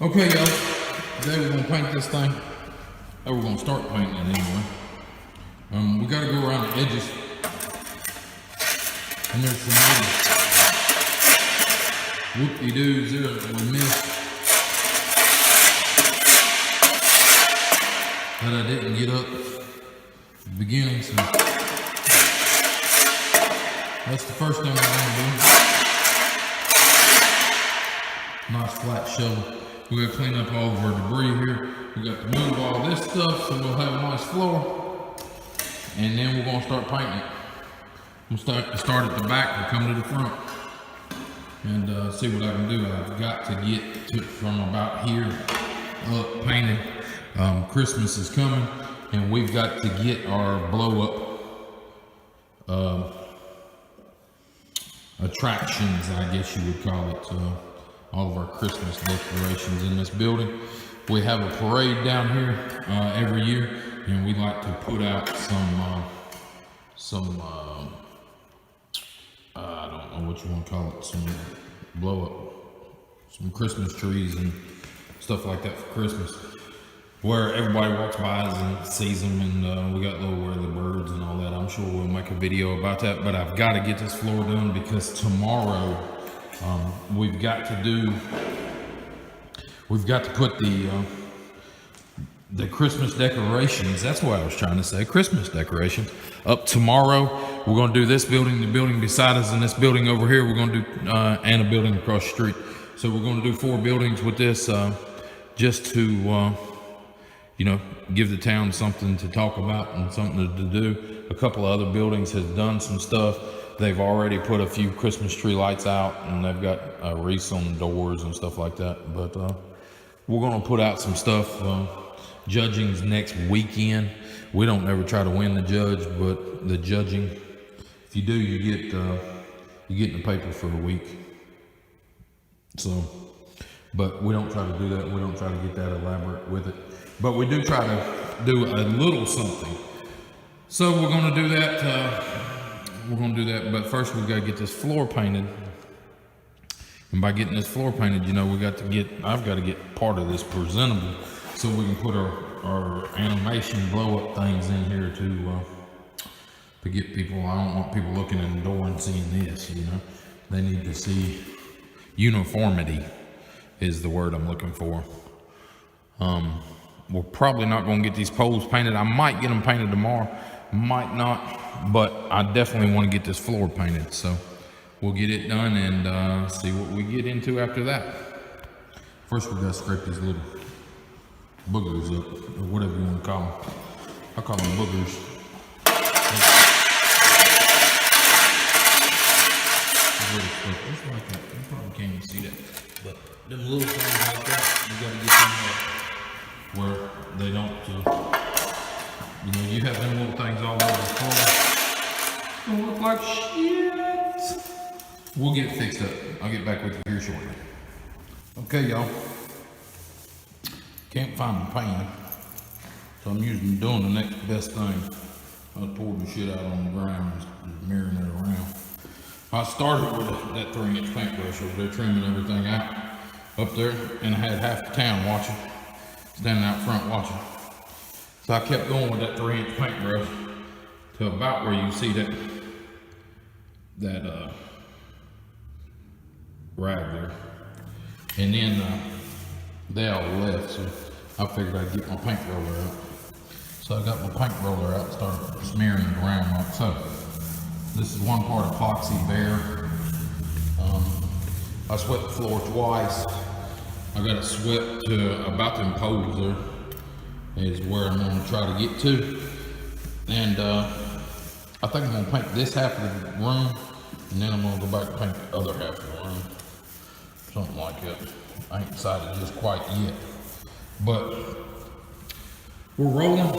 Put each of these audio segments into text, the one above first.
Okay, y'all. Today we're gonna paint this thing. Or we're gonna start painting it anyway. We gotta go around the edges. And there's some little whoop-de-doos there that we missed. That I didn't get up at the beginning, so that's the first thing we're gonna do. Nice flat shovel. We gotta clean up all of our debris here. We got to move all this stuff so we'll have a nice floor. And then we're gonna start painting it. We'll start at the back and come to the front. And see what I can do. I've got to get to from about here up painted. Christmas is coming and we've got to get our blow up attractions, I guess you would call it. All of our Christmas decorations in this building. We have a parade down here every year, and we like to put out some I don't know what you want to call it, some blow up, some Christmas trees and stuff like that for Christmas, where everybody walks by and sees them, and we got little whirly birds and all that. I'm sure we'll make a video about that, but I've got to get this floor done because tomorrow we've got to put the Christmas decorations, that's what I was trying to say, Christmas decorations, up tomorrow. We're going to do this building, the building beside us, and this building over here. We're going to do, and a building across the street. So we're going to do 4 buildings with this, just to, you know, give the town something to talk about and something to do. A couple of other buildings has done some stuff. They've already put a few Christmas tree lights out, and they've got wreaths on the doors and stuff like that. But we're going to put out some stuff. Judging's next weekend. We don't ever try to win the judge, but the judging, if you do, you get in the paper for a week. So, but we don't try to do that. We don't try to get that elaborate with it. But we do try to do a little something. So we're going to do that. We're going to do that, but first we've got to get this floor painted. And by getting this floor painted, you know, I've got to get part of this presentable so we can put our animation blow up things in here to get people. I don't want people looking in the door and seeing this, you know. They need to see uniformity is the word I'm looking for. We're probably not going to get these poles painted. I might get them painted tomorrow, might not. But I definitely want to get this floor painted, so we'll get it done and see what we get into after that. First, we gotta scrape these little boogers up, or whatever you want to call them. I call them boogers. Just like that. You probably can't even see that, but them little things like that, you gotta get them where they don't. You know, you have them little things all over the floor. Don't look like shit. We'll get it fixed up. I'll get back with you here shortly. Okay, y'all. Can't find the pan, so I'm doing the next best thing. I poured the shit out on the ground and mirroring it around. I started with that 3-inch paintbrush over there, trimming everything out up there, and I had half the town watching, standing out front watching. So I kept going with that 3-inch paintbrush to about where you see that rag there. And then they all left, so I figured I'd get my paint roller out. So I got my paint roller out and started smearing it around like so. This is one part epoxy bare. I swept the floor twice. I got it swept to about the impose there. Is where I'm going to try to get to, and I think I'm going to paint this half of the room, and then I'm going to go back and paint the other half of the room, something like that. I ain't decided just quite yet, but we're rolling,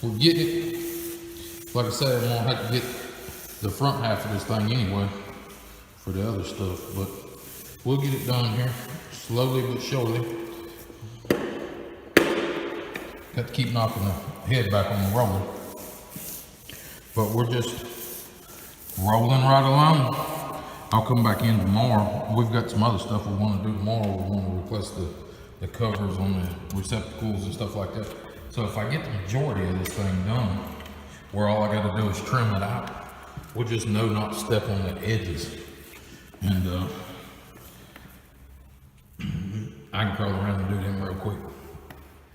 we're getting it. Like I said, I'm going to have to get the front half of this thing anyway for the other stuff, but we'll get it done here, slowly but surely. Got to keep knocking the head back on the roller. But we're just rolling right along. I'll come back in tomorrow. We've got some other stuff we want to do tomorrow. We want to replace the covers on the receptacles and stuff like that. So if I get the majority of this thing done, where all I got to do is trim it out, we'll just know not to step on the edges. And I can crawl around and do them real quick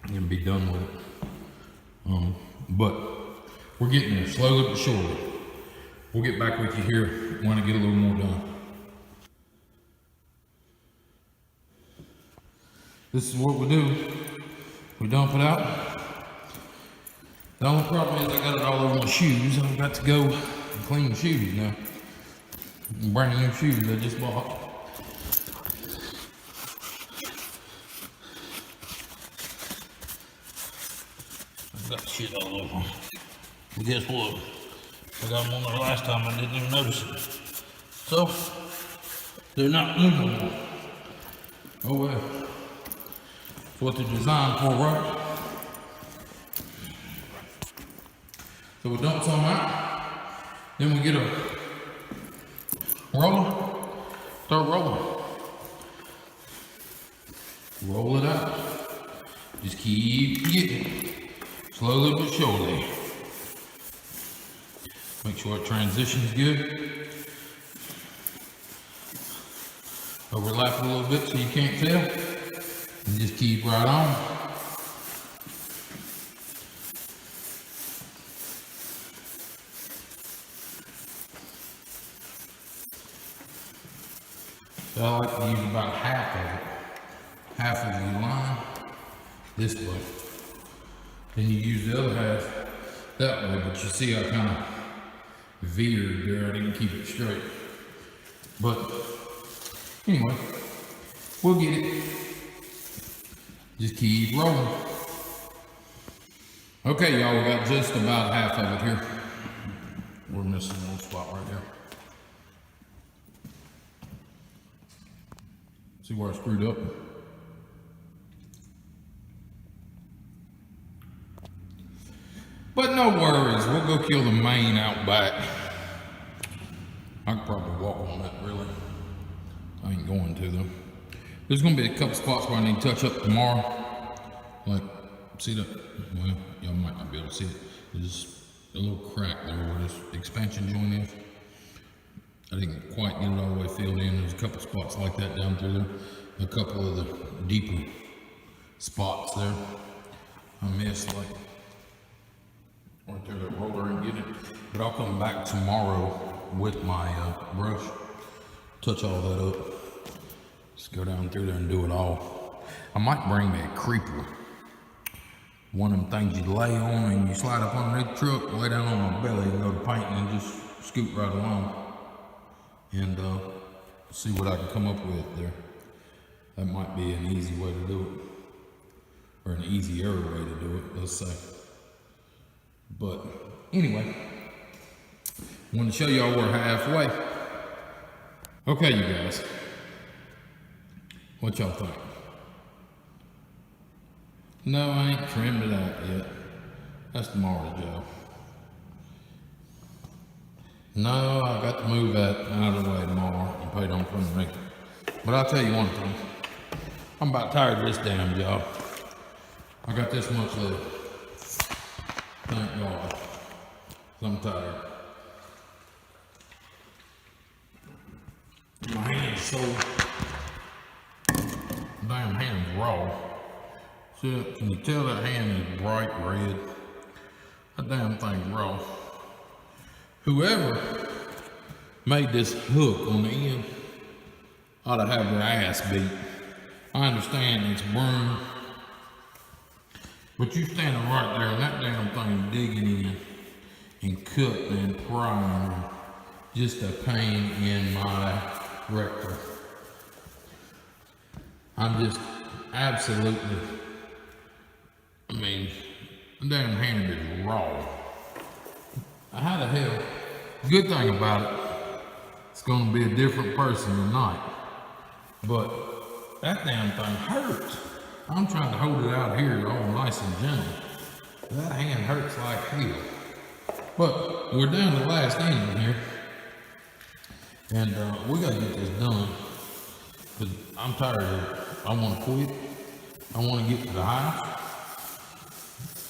and be done with it. But we're getting there slowly but surely. We'll get back with you here when I get a little more done. This is what we do. We dump it out. The only problem is I got it all over my shoes. I've got to go and clean the shoes now. Brand new shoes I just bought. I've got shit all over them. But guess what? I got them on there last time, I didn't even notice it. So, they're not new no more. Oh well. That's what they're designed for, right? So we dump some out. Then we get a roller. Start rolling. Roll it out. Just keep getting. Slowly but surely. Make sure it transitions good. Overlap a little bit so you can't tell. And just keep right on. So I like to use about half of it. Half of your line this way. Then you use the other half that way, but you see I kind of veered there. I didn't keep it straight. But anyway, we'll get it. Just keep rolling. Okay, y'all, we got just about half of it here. We're missing one spot right there. See where I screwed up? But no worries, we'll go kill the main out back. I could probably walk on that, really. I ain't going to though. There's gonna be a couple spots where I need to touch up tomorrow. Like, see that? Well, y'all might not be able to see it. There's a little crack there where this expansion joint is. I didn't quite get it all the way filled in. There's a couple spots like that down through there. A couple of the deeper spots there. I missed, like, right there, that roller and get it. But I'll come back tomorrow with my brush, touch all that up. Just go down through there and do it all. I might bring me a creeper. One of them things you lay on and you slide up underneath the truck, lay down on my belly and go to painting and just scoot right along. And see what I can come up with there. That might be an easy way to do it. Or an easier way to do it, let's say. But anyway, I want to show y'all we're halfway. Okay, you guys. What y'all think? No, I ain't trimmed it out yet. That's tomorrow's job. No, I got to move that out of the way tomorrow and pay it on from me. But I'll tell you one thing. I'm about tired of this damn job. I got this much left. Thank God. I'm tired. My hand's so damn hand's raw. See, can you tell that hand is bright red? That damn thing's raw. Whoever made this hook on the end ought to have their ass beat. I understand it's burned, but you standing right there and that damn thing digging in and cutting and prying, just a pain in my rectum. I'm just absolutely, I mean, the damn hand is raw. How the hell? Good thing about it, it's gonna be a different person tonight. But that damn thing hurts. I'm trying to hold it out here all nice and gentle. That hand hurts like hell. But we're down to the last end here. And we gotta get this done, because I'm tired of it. I wanna quit. I wanna get to the house.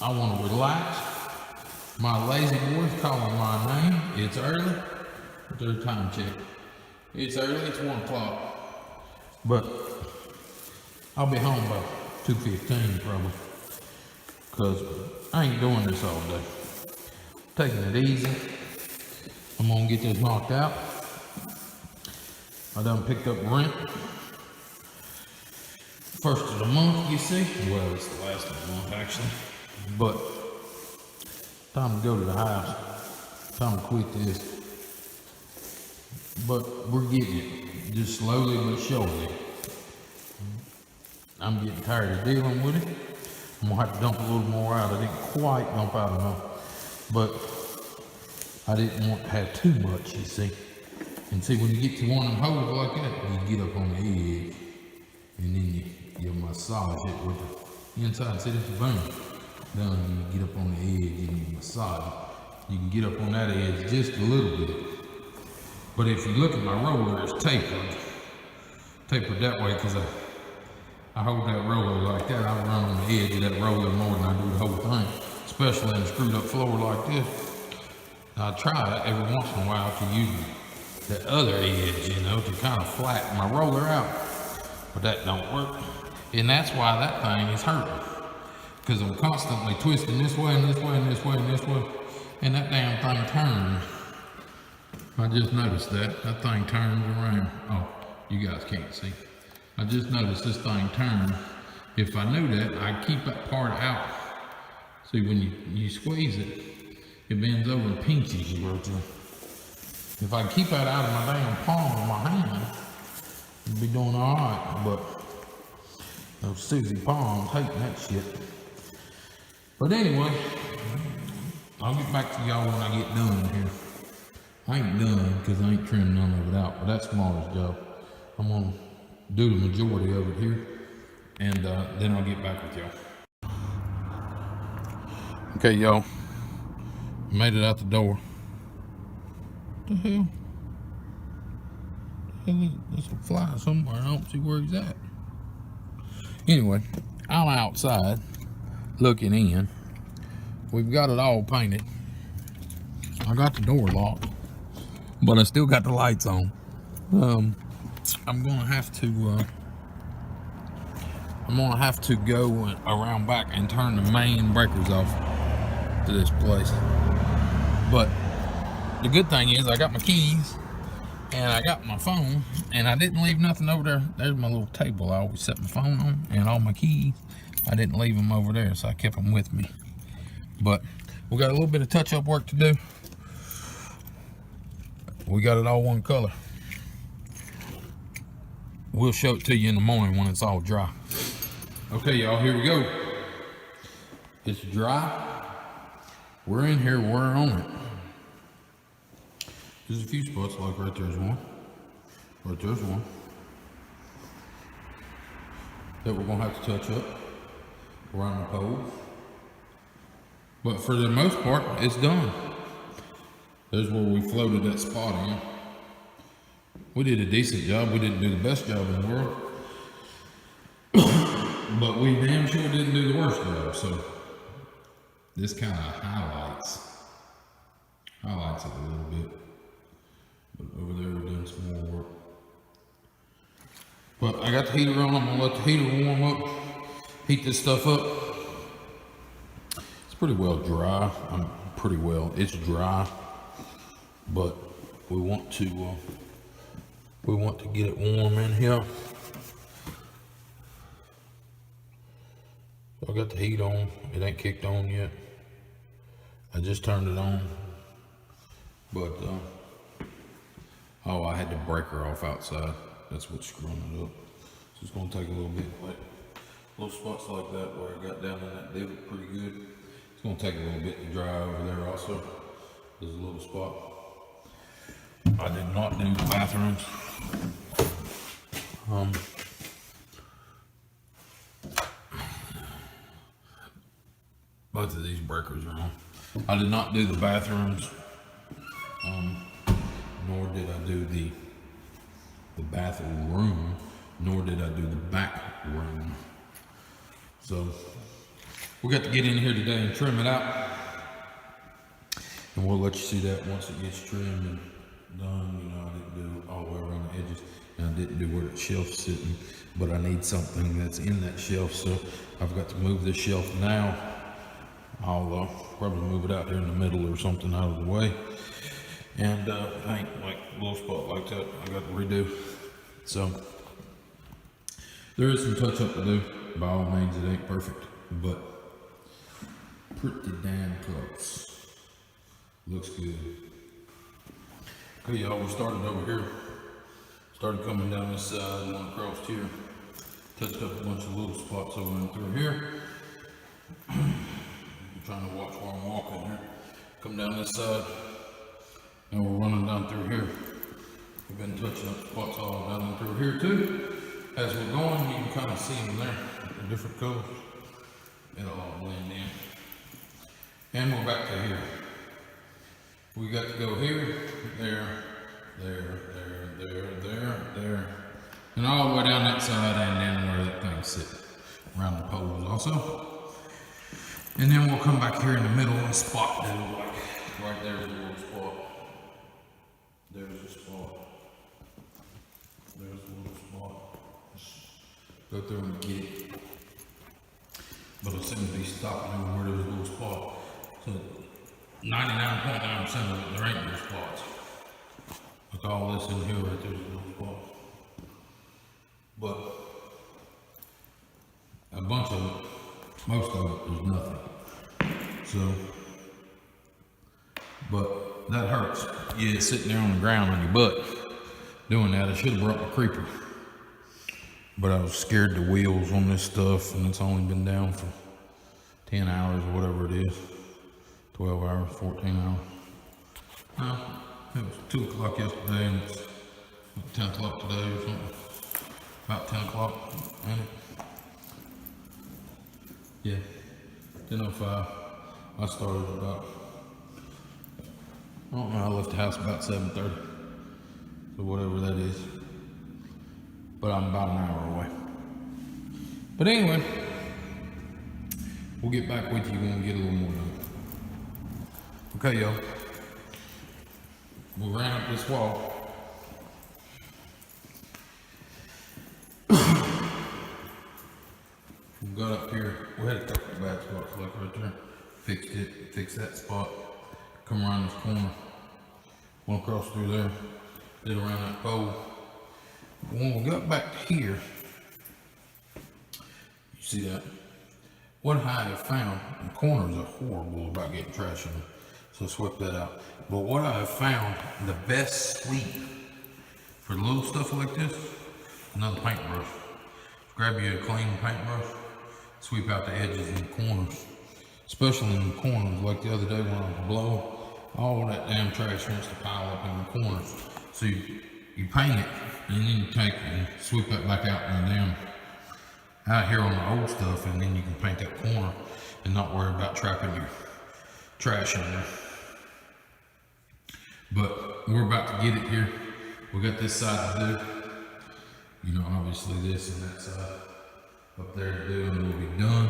I wanna relax. My lazy boy's calling my name. It's early. There's a time check. It's early, it's 1 o'clock. But I'll be home by 2:15 probably. Because I ain't doing this all day. Taking it easy. I'm gonna get this knocked out. I done picked up rent. First of the month, you see. Well, it's the last of the month actually. But time to go to the house. Time to quit this. But we're getting it. Just slowly but surely. I'm getting tired of dealing with it. I'm gonna have to dump a little more out. I didn't quite dump out enough. But I didn't want to have too much, you see. And see, when you get to one of them holes like that, you get up on the edge. And then you massage it with the inside. See, that's the bone. Then you get up on the edge and you massage it. You can get up on that edge just a little bit. But if you look at my roller, it's tapered. Tapered that way because I hold that roller like that. I run on the edge of that roller more than I do the whole thing. Especially in a screwed up floor like this. I try every once in a while to use the other edge, you know, to kind of flatten my roller out. But that don't work. And that's why that thing is hurting. Because I'm constantly twisting this way and this way and this way and this way. And that damn thing turns. I just noticed that. That thing turns around. Oh, you guys can't see. I just noticed this thing turns. If I knew that, I'd keep that part out. See, when you squeeze it, it bends over and pinches you right there. If I keep that out of my damn palm of my hand, I'd be doing all right. But those Susie palms hating that shit. But anyway, I'll get back to y'all when I get done here. I ain't done because I ain't trimmed none of it out, but that's tomorrow's job. I'm gonna do the majority of it here, and then I'll get back with y'all. Okay, y'all, made it out the door. What the hell? There's a fly somewhere. I don't see where he's at. Anyway, I'm outside looking in. We've got it all painted. I got the door locked, but I still got the lights on. I'm gonna have to go around back and turn the main breakers off to this place. But the good thing is I got my keys and I got my phone, and I didn't leave nothing over there. There's my little table I always set my phone on, and all my keys. I didn't leave them over there, so I kept them with me. But we got a little bit of touch-up work to do. We got it all one color. We'll show it to you in the morning when it's all dry. Okay, y'all, here we go. It's dry. We're in here, we're on it. There's a few spots, like right there's one. Right there's one. That we're gonna have to touch up around the pole. But for the most part, it's done. There's where we floated that spot in. We did a decent job. We didn't do the best job in the world. But we damn sure didn't do the worst job. So this kind of highlights it a little bit. But over there we're doing some more work. But I got the heater on. I'm gonna let the heater warm up, heat this stuff up. It's pretty well dry. It's dry, but we want to get it warm in here. So I got the heat on. It ain't kicked on yet. I just turned it on, but oh, I had the breaker off outside. That's what's screwing it up. So it's gonna take a little bit, like little spots like that where I got down in that divot pretty good. It's gonna take a little bit to dry over there also. There's a little spot. I did not do the bathrooms. Both of these breakers are on. I did not do the bathrooms, nor did I do the the bathroom, nor did I do the back room. So we got to get in here today and trim it out, and we'll let you see that once it gets trimmed and done. You know, I didn't do it all the way around the edges, and I didn't do where the shelf's sitting, but I need something that's in that shelf, so I've got to move this shelf now. I'll probably move it out here in the middle or something out of the way, and paint like a little spot like that I got to redo. So there is some touch up to do. By all means, it ain't perfect, but pretty damn close. Looks good. Okay, y'all, we started over here. Started coming down this side, went across here. Touched up a bunch of little spots over and through here. I'm trying to watch where I'm walking here. Come down this side, and we're running down through here. We've been touching up spots all down and through here too. As we're going, you can kind of see them there, the different colors. It'll all blend in. And we're back to here. We got to go here, there, there, and all the way down that side and then where that thing's sitting, around the poles also. And then we'll come back here in the middle and spot that look like. Right there's a little spot. There's a spot. There's a little spot. Just go through and get it. But as soon as we stop over where there's a little spot, so 99.9% of it, there ain't no spots. Look, all this in here right there's a little spot. But a bunch of it, most of it, there's nothing. So, but that hurts. Yeah, sitting there on the ground on your butt doing that. I should have brought my creeper. But I was scared the wheels on this stuff, and it's only been down for 10 hours or whatever it is. 12 hours, 14 hours. No, it was 2 o'clock yesterday, and it's 10 o'clock today or something. About 10 o'clock, ain't it? Yeah, 10:05. I started about, I don't know, I left the house about 7:30. So whatever that is. But I'm about an hour away. But anyway, we'll get back with you when we get a little more done. Okay, y'all. We ran up this wall. We got up here. We had a couple of bad spots like right there. Fixed it. Fixed that spot. Come around this corner. Went across through there. Did around that pole. When we got back here, you see that? What I have found, the corners are horrible about getting trash in them, so sweep that out. But what I have found, the best sweep for little stuff like this, another paintbrush. Grab you a clean paintbrush, sweep out the edges and the corners, especially in the corners. Like the other day when I was blowing, all that damn trash wants to pile up in the corners. So you paint it, and then you take and sweep that back out in the damn out here on the old stuff, and then you can paint that corner and not worry about trapping your trash in there. But we're about to get it here. We got this side to do. You know, obviously this and that side up there to do, and we'll be done.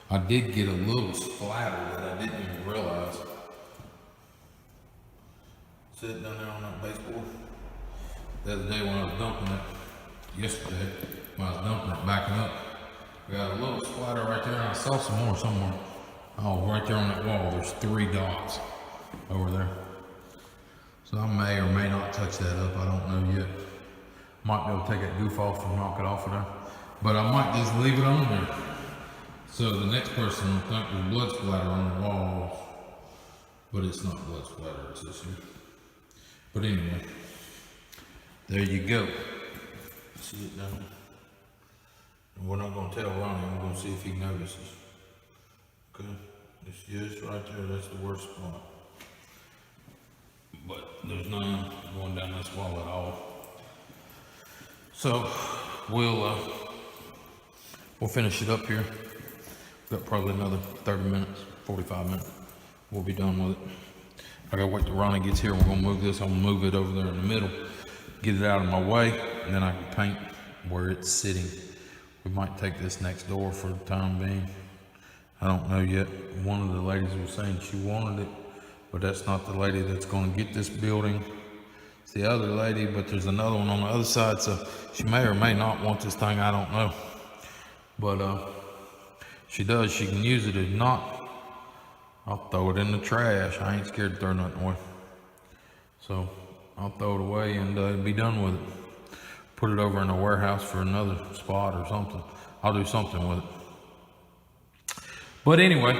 I did get a little splatter that I didn't even realize. Sitting down there on that baseboard. The other day when I was dumping it, yesterday, when I was dumping it, backing up, we got a little splatter right there, and I saw some more somewhere. Oh, right there on that wall, there's 3 dots over there. So I may or may not touch that up, I don't know yet. Might be able to take that goof off and knock it off of there. But I might just leave it on there. So the next person will think there's blood splatter on the wall, but it's not blood splatter, it's this here. But anyway, there you go. See it down there? And we're not going to tell Ronnie, we're going to see if he notices. Okay, it's just right there, that's the worst spot. But there's none going down this wall at all. So we'll finish it up here. Got probably another 30 minutes, 45 minutes. We'll be done with it. I gotta wait till Ronnie gets here. We're gonna move this. I'm gonna move it over there in the middle get it out of my way, and then I can paint where it's sitting. We might take this next door for the time being. I don't know yet. One of the ladies was saying she wanted it, but that's not the lady that's going to get this building. It's the other lady, but there's another one on the other side, so she may or may not want this thing, I don't know. But she does, she can use it. If not, I'll throw it in the trash. I ain't scared to throw nothing away. So I'll throw it away and be done with it. Put it over in a warehouse for another spot or something. I'll do something with it. But anyway.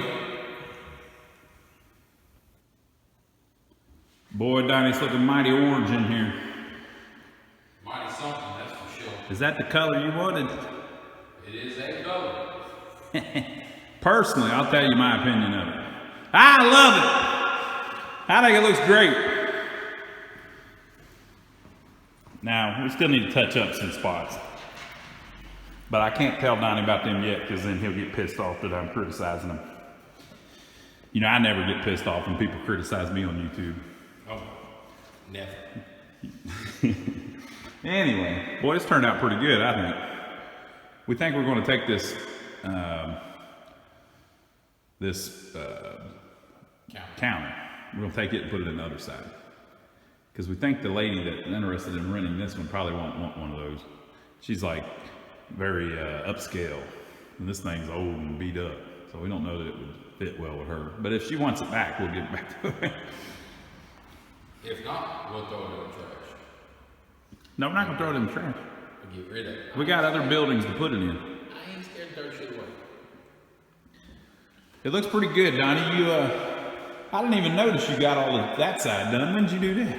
Boy, Donnie's looking mighty orange in here. Mighty something, that's for sure. Is that the color you wanted? It is a color. Personally, I'll tell you my opinion of it. I love it. I think it looks great. Now, we still need to touch up some spots. But I can't tell Donnie about them yet, because then he'll get pissed off that I'm criticizing him. You know, I never get pissed off when people criticize me on YouTube. Oh, never. Anyway, boy, this turned out pretty good, I think. We think we're going to take this counter. We're going to take it and put it on the other side. Because we think the lady that's interested in renting this one probably won't want one of those. She's like very upscale, and this thing's old and beat up, so we don't know that it would fit well with her. But if she wants it back, we'll get it back to her. If not, we'll throw it in the trash. No, we're not going to throw it in the trash. We'll get rid of it. We got other buildings to put it in. I ain't scared to throw shit away. It looks pretty good, Donnie. I didn't even notice you got all of that side done. When did you do that?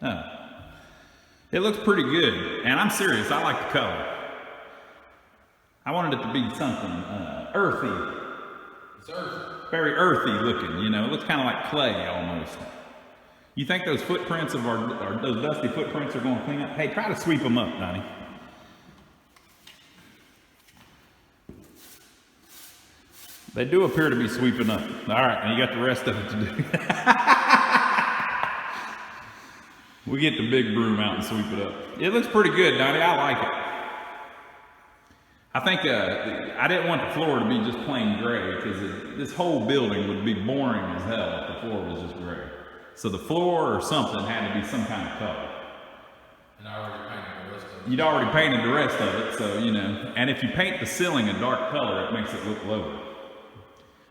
Oh. It looks pretty good, and I'm serious. I like the color. I wanted it to be something earthy. It's earthy. Very earthy looking, you know. It looks kind of like clay almost. You think those footprints of those dusty footprints are going to clean up? Hey, try to sweep them up, Donnie. They do appear to be sweeping up. All right, and you got the rest of it to do. We get the big broom out and sweep it up. It looks pretty good, Donnie. I like it. I think I didn't want the floor to be just plain gray, because this whole building would be boring as hell if the floor was just gray. So the floor or something had to be some kind of color. And I already painted the rest of it. You'd already painted the rest of it, so you know. And if you paint the ceiling a dark color, it makes it look lower.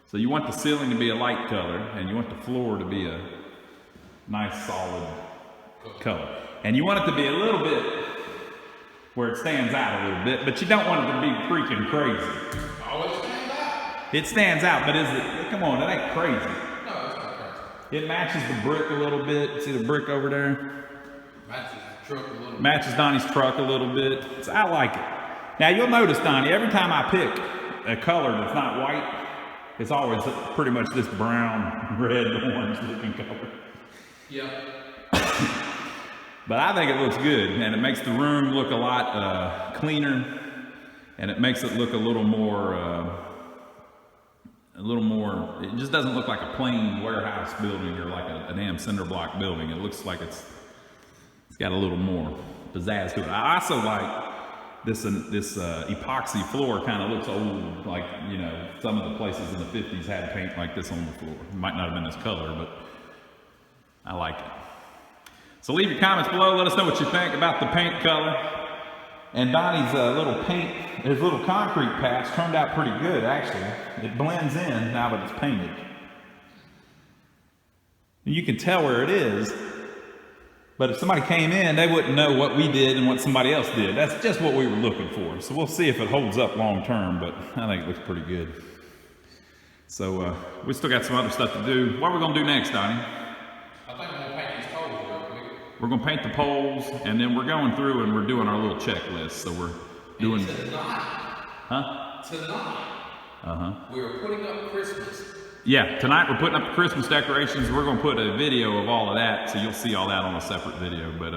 So you want the ceiling to be a light color, and you want the floor to be a nice solid color. And you want it to be a little bit where it stands out a little bit, but you don't want it to be freaking crazy. Oh, it stands out. It stands out, but is it? Come on, it ain't crazy. No, it's not crazy. It matches the brick a little bit. See the brick over there? Matches the truck a little bit. Matches Donnie's truck a little bit. So I like it. Now you'll notice, Donnie, every time I pick a color that's not white, it's always pretty much this brown, red, orange looking color. Yeah. But I think it looks good, and it makes the room look a lot cleaner, and it makes it look a little more, it just doesn't look like a plain warehouse building or like a damn cinder block building. It looks like it's got a little more pizzazz to it. I also like this epoxy floor. Kind of looks old, like, you know, some of the places in the 50s had paint like this on the floor. It might not have been this color, but I like it. So leave your comments below. Let us know what you think about the paint color. And Donnie's little paint, his little concrete patch turned out pretty good, actually. It blends in now that it's painted. You can tell where it is, but if somebody came in, they wouldn't know what we did and what somebody else did. That's just what we were looking for. So we'll see if it holds up long term, but I think it looks pretty good. So we still got some other stuff to do. What are we gonna do next, Donnie? I think I'm gonna paint these poles real quick. We're gonna paint the poles, and then we're going through and we're doing our little checklist. So we're doing. And tonight. Huh? Tonight. We are putting up Christmas. Yeah, tonight we're putting up the Christmas decorations. We're gonna put a video of all of that, so you'll see all that on a separate video. But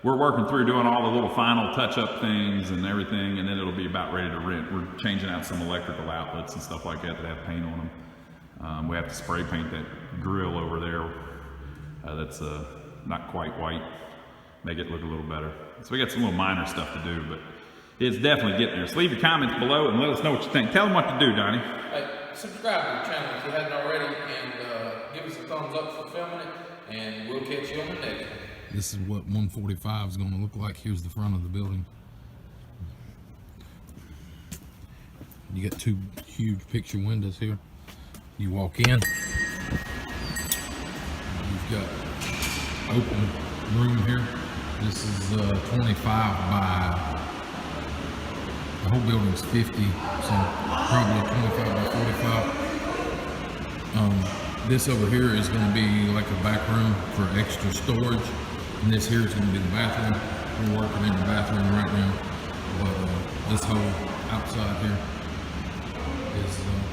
we're working through doing all the little final touch-up things and everything, and then it'll be about ready to rent. We're changing out some electrical outlets and stuff like that that have paint on them. We have to spray paint that grill over there. That's not quite white. make it look a little better. So we got some little minor stuff to do, but it's definitely getting there. So leave your comments below and let us know what you think. Tell them what to do, Donnie. Hey, subscribe to the channel if you hadn't already, and give us a thumbs up for filming it, and we'll catch you on the next one. This is what 145 is going to look like. Here's the front of the building. You got two huge picture windows here. You walk in, you've got open room here. This is 25 by, the whole building's 50, so probably 25 by 45. This over here is going to be like a back room for extra storage, and this here is going to be the bathroom. We're working in the bathroom right now, but this whole outside here is going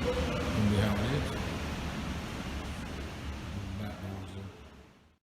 to be how it is.